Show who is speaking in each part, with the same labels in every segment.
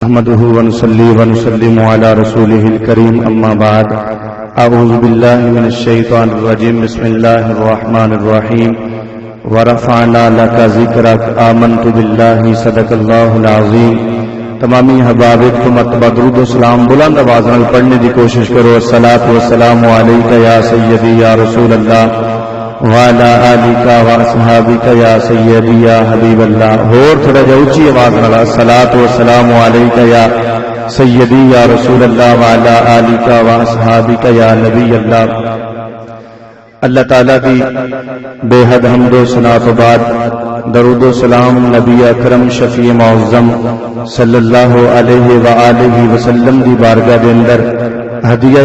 Speaker 1: نحمده ونصلي ونسلم على رسوله الكريم اما بعد اعوذ بالله من الشيطان الرجيم بسم الله الرحمن الرحيم ورفعنا لك ذكرك آمنت بالله صدق الله العظيم۔ تمامی حبابت کو مرتبہ درود و سلام بلند آواز نال پڑھنے دی کوشش کرو۔ الصلاۃ والسلام علیک یا سیدی یا رسول اللہ وعلی آلک واصحابک یا سیدی یا حبیب اللہ۔ اور تھوڑا جا اونچی آواز نال الصلاۃ والسلام علیک یا سیدی یا رسول اللہ وعلی آلک واصحابک یا نبی اللہ۔ اللہ تعالیٰ دی بے حد حمد و ثنا تو بعد درود و سلام نبی اکرم شفیع معظم صلی اللہ علیہ وآلہ وسلم دی بارگاہ دے اندر ہدیہ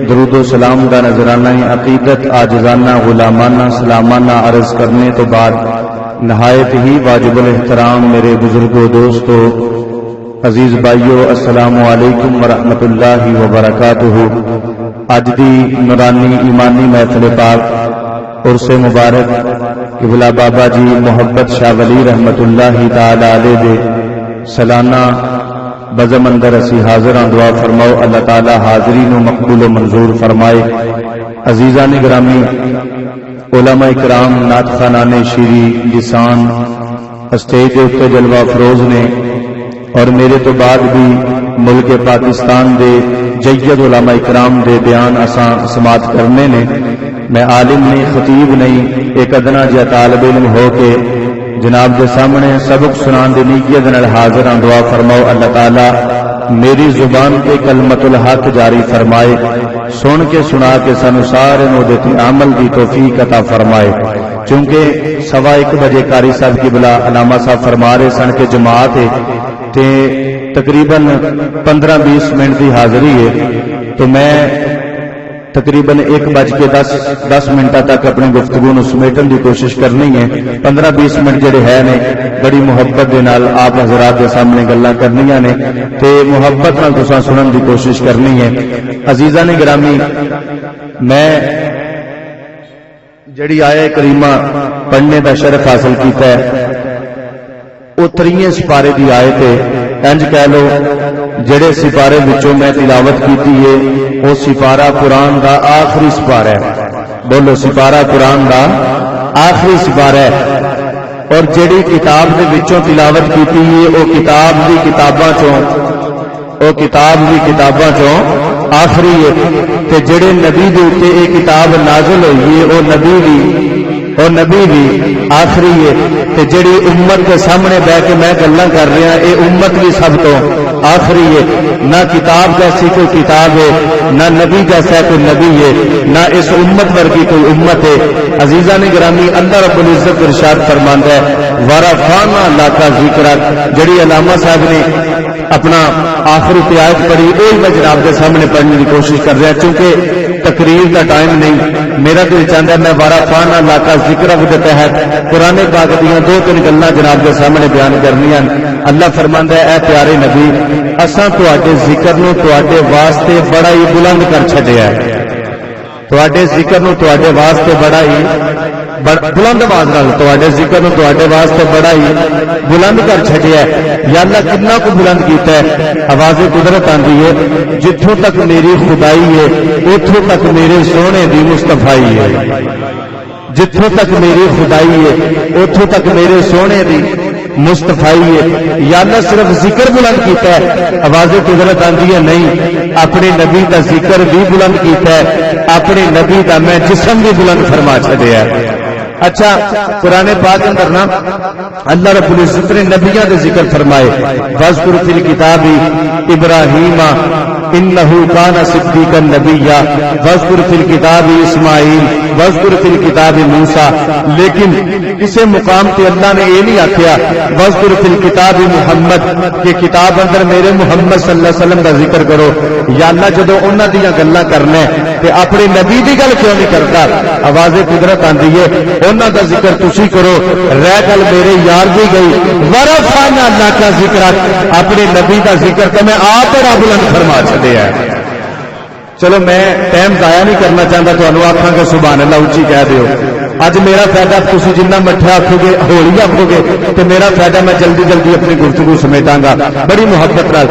Speaker 1: درود و سلام دا نذرانہ عقیدت عاجزانہ غلامانہ سلامانہ عرض کرنے تو بعد نہایت ہی واجب الاحترام میرے بزرگوں دوستو عزیز بھائیو السلام علیکم ورحمۃ اللہ وبرکاتہ۔ اج دی نورانی ایمانی محفل پاک عرس مبارک قبلہ بابا جی محبت شاہ ولی رحمت اللہ تعالی علیہ دے سالانہ بزم اندر اسی حاضراں دعا فرماؤ اللہ تعالی حاضرین و مقبول و منظور فرمائے۔ عزیزان گرامی علماء کرام نعت خوانان شیری لسان اسٹیج تے جلوہ افروز نے اور میرے تو بعد بھی ملک پاکستان دے جید علماء اکرام دے بیان اساں سماعت کرنے نے۔ میں عالم نہیں خطیب نہیں ایک ادنا جا طالب علم ہو کے جناب دے سامنے سبق سنان دی نیت نال حاضر ہاں۔ دعا فرماؤ اللہ تعالی میری زبان پہ کلمت الحق جاری فرمائے، سن کے سنا کے سانو سارے نو دے عمل دی توفیق عطا فرمائے۔ چونکہ 1:15 بجے قاری صاحب کی بلا علامہ صاحب فرما رہے سن کے جماعت ہے تے تقریباً 15-20 منٹ کی حاضری ہے، تو میں تقریباً 1:10 تک اپنی گفتگو نو سمیٹن کی کوشش کرنی ہے۔ 15-20 منٹ جڑے ہے نے بڑی محبت دے نال آپ حضرات دے سامنے گلاں کرنیاں نے تے محبت نال تساں سنن دی کوشش کرنی ہے۔ عزیزان گرامی میں جڑی آیہ کریمہ پڑھنے دا شرف حاصل کیتا ہے وہ 3 سپارے دی آیت ہے۔ انج کہہ لو جڑے سپارے وچوں میں تلاوت کیتی ہے وہ سپارہ قرآن دا آخری سپارہ ہے۔ بولو سپارہ قرآن دا آخری سپارہ ہے۔ اور جڑی کتاب دے وچوں تلاوت کیتی ہے وہ کتاب دی کتاباں چوں آخری ہے۔ تے جڑے نبی دے اوتے یہ کتاب نازل ہوئی ہے وہ نبی بھی آخری ہے۔ تے جڑی امت کے سامنے بیٹھ کے میں گلاں کر رہا اے امت بھی سب تو آخری ہے۔ نہ کتاب جیسی کوئی کتاب ہے، نہ نبی جیسا کوئی نبی ہے، نہ اس امت ورگی کوئی امت ہے۔ عزیزان گرامی اللہ رب العزت ارشاد فرماندا ہے ورفعنا لک ذکرک۔ جڑی علامہ صاحب نے اپنا آخری آیت پڑھی وہی میں جناب کے سامنے پڑھنے کی کوشش کر رہا چونکہ تقریر کا ٹائم نہیں میرا تو چاہتا ہے میں ورفعنا لک ذکرک کے تحت قرآن پاک دیاں 2-3 گلاں جناب کے سامنے بیان کرنیاں۔ اللہ فرماندا ہے اے پیارے نبی اساں تواڈے ذکر نو تواڈے واسطے بڑا ہی بلند کر چھڈیا ہے۔ تواڈے ذکر نو تواڈے واسطے بڑا ہی بلند آواز نال تواڈے ذکر نو تواڈے واسطے بڑا ہی بلند کر چھڈیا ہے۔ یا اللہ کتنا کو بلند کیتا ہے۔ آواز قدرت آندی ہے جتھوں تک میری خدائی ہے اتھوں تک میرے سونے دی مصطفائی ہے۔ جتھوں تک میری خدائی ہے اتھوں تک میرے سونے دی مصطفائی ہے۔ یا اللہ صرف ذکر بلند کیتا ہے۔ آواز قدرت آندی ہے نہیں اپنے نبی دا ذکر بھی بلند کیتا ہے، اپنے نبی دا میں جسم بھی بلند فرما چھڈیا ہے۔ اچھا قرآن پاک اندر نا اللہ رب العزت نے نبیاں دے ذکر فرمائے وَاذْكُرْ فِي الْكِتَابِ إِبْرَاهِيمَ إِنَّهُ كَانَ صِدِّيقًا نَبِيًّا وَاذْكُرْ فِي الْكِتَابِ إِسْمَاعِيلَ وَاذْكُرْ فِي الْكِتَابِ مُوسَىٰ۔ لیکن کسی مقام تے اللہ نے یہ نہیں آکھیا وَاذْكُرْ فِي الْكِتَابِ مُحَمَّد کہ کتاب اندر میرے محمد صلی اللہ علیہ وسلم دا ذکر کرو۔ یا اللہ جدوں انہاں دیاں گلاں کرنا تے اپنے نبی دی گل کیوں نہیں کرتا؟ آواز قدرت آندی ہے انہاں دا ذکر تسی کرو، رہ گل میرے یار دی گئی ورفعنا لک ذکرک اپنے نبی دا ذکر تے میں آپ بڑا بلند فرما چھڈیا ہے۔ چلو میں ٹائم ضائع نہیں کرنا چاہتا تو آکھاں کہ سبحان اللہ اچھی کہہ دیو۔ اج میرا فائدہ تسی جنہ مٹھا آکھو گے ہولی آکھو گے تو میرا فائدہ میں جلدی جلدی اپنی گفتگو سمیٹاں گا بڑی محبت نال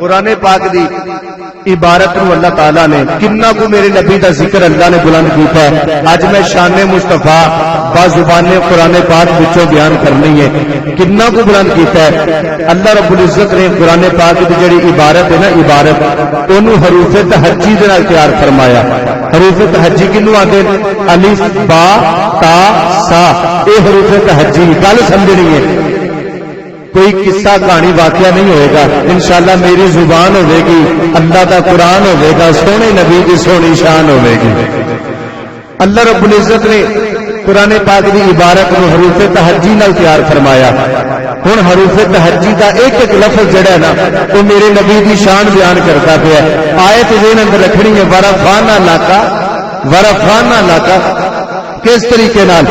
Speaker 1: قرآن پاک دی عبارت نو اللہ تعالیٰ نے کنا کو میرے نبی دا ذکر اللہ نے بلند کیتا ہے. اج میں شان مصطفیٰ با زبان قرآن پاک وچوں بیان کرنی ہے. کنا کو بلند کیتا ہے اللہ رب العزت نے قرآن پاک دی جڑی عبارت ہے نا عبارت اونوں حروف تہجی دے نال تیار فرمایا. حروف تہجی کینو آندے الف با تا سا اے حروف تہجی. گل سمجھنی ہے کوئی قصہ کہانی واقعہ نہیں ہوئے گا انشاءاللہ میری زبان ہوئے گی اللہ دا قرآن ہوئے گا سونے نبی کی سونی شان ہوئے گی. اللہ رب العزت نے قرآن پاک دی عبارت کو حروف تہجی نال تیار فرمایا. ہن حروف تہجی دا ایک ایک لفظ جڑا ہے نا وہ میرے نبی دی شان بیان کرتا پیا ہے. آیت ذہن اندر رکھنی ہے ورفعنا لک کس طریقے نال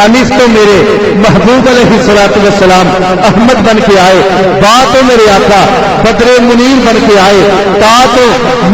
Speaker 1: الف تو میرے محبوب علیہ الصلوۃ والسلام احمد بن کے آئے, با تو میرے آقا بدر منیر بن کے آئے, تا تو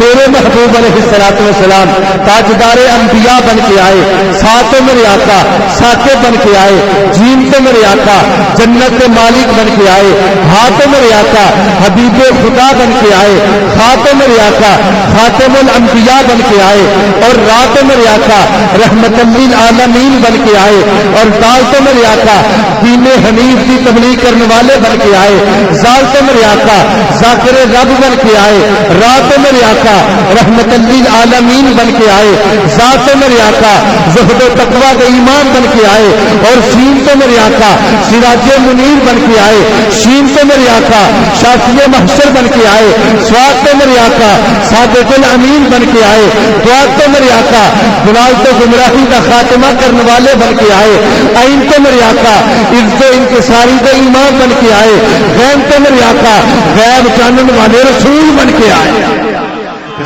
Speaker 1: میرے محبوب علیہ الصلوۃ والسلام تاجدار انبیاء بن کے آئے, سا تو میرے آقا ثاقب بن کے آئے, جیم تو میرے آقا جنت کے مالک بن کے آئے, ہا تو میرے آقا حبیب خدا بن کے آئے, خا تو میرے آقا خاتم الانبیاء بن کے آئے, اور را تو میرے آقا رحمت للعالمین بن کے آئے, اور دال تو میرے آقا دین حنیف کی تبلیغ کرنے والے بن کے آئے, زال تو میرے آقا ذاکر رب بن کے آئے, را تو میرے آقا رحمت للعالمین بن کے آئے, زا تو میرے آقا زہد و تقوی کا ایمان بن کے آئے, اور سین تو میرے آقا سراج منیر بن کے آئے, شین تو میرے آقا شافی محشر بن کے آئے, سواد تو میرے آقا صادق الامین بن کے آئے, دعا تو میرے آقا بلال تو گمراہی کا خاتمہ کرنے والے بن کے آئے, عین تو میرے آقا عزت و انکساری کا ایمان بن کے آئے, غیب تو میرے آقا غیب جاننے والے رسول بن کے آئے,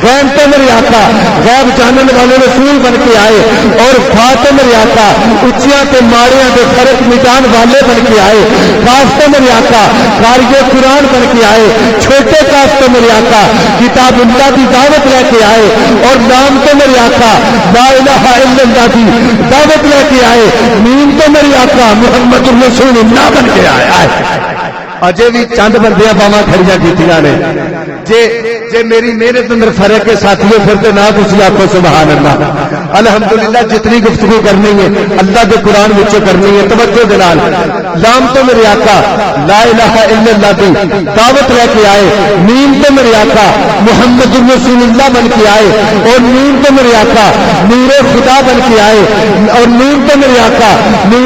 Speaker 1: غیب تو میرے آقا غیب جاننے والے رسول بن کے آئے, اور فا تو میرے آقا اچیاں تے ماڑیاں دے فرق مٹان والے بن کے آئے, کاف تو میرے آقا قاری قرآن بن کے آئے, چھوٹے کاف تو میرے آقا کتاب اللہ کی دعوت لے کے آئے, اور نام تو میرے آقا لا الہ الا اللہ کی دعوت لے کے آئے, میم تو میرے آقا محمد رسول اللہ بن کے آئے. اجے بھی چند بندیاں باواں کھڑیاں کیتیاں نے. جے میری محنت اندر فرق ہے ساتھیوں پھر تو نہ تسی آکھو سبحان اللہ. الحمدللہ جتنی گفتگو کرنی ہے اللہ کے قرآن وچوں کرنی ہے توجہ دے نال. لام تو میرے آقا لا الہ الا اللہ دی دعوت لے کے آئے, میم تو میرے آقا محمد رسول اللہ بن کے آئے, اور نون تو میرے آقا نور خدا بن کے آئے, اور نون تو میرے آقا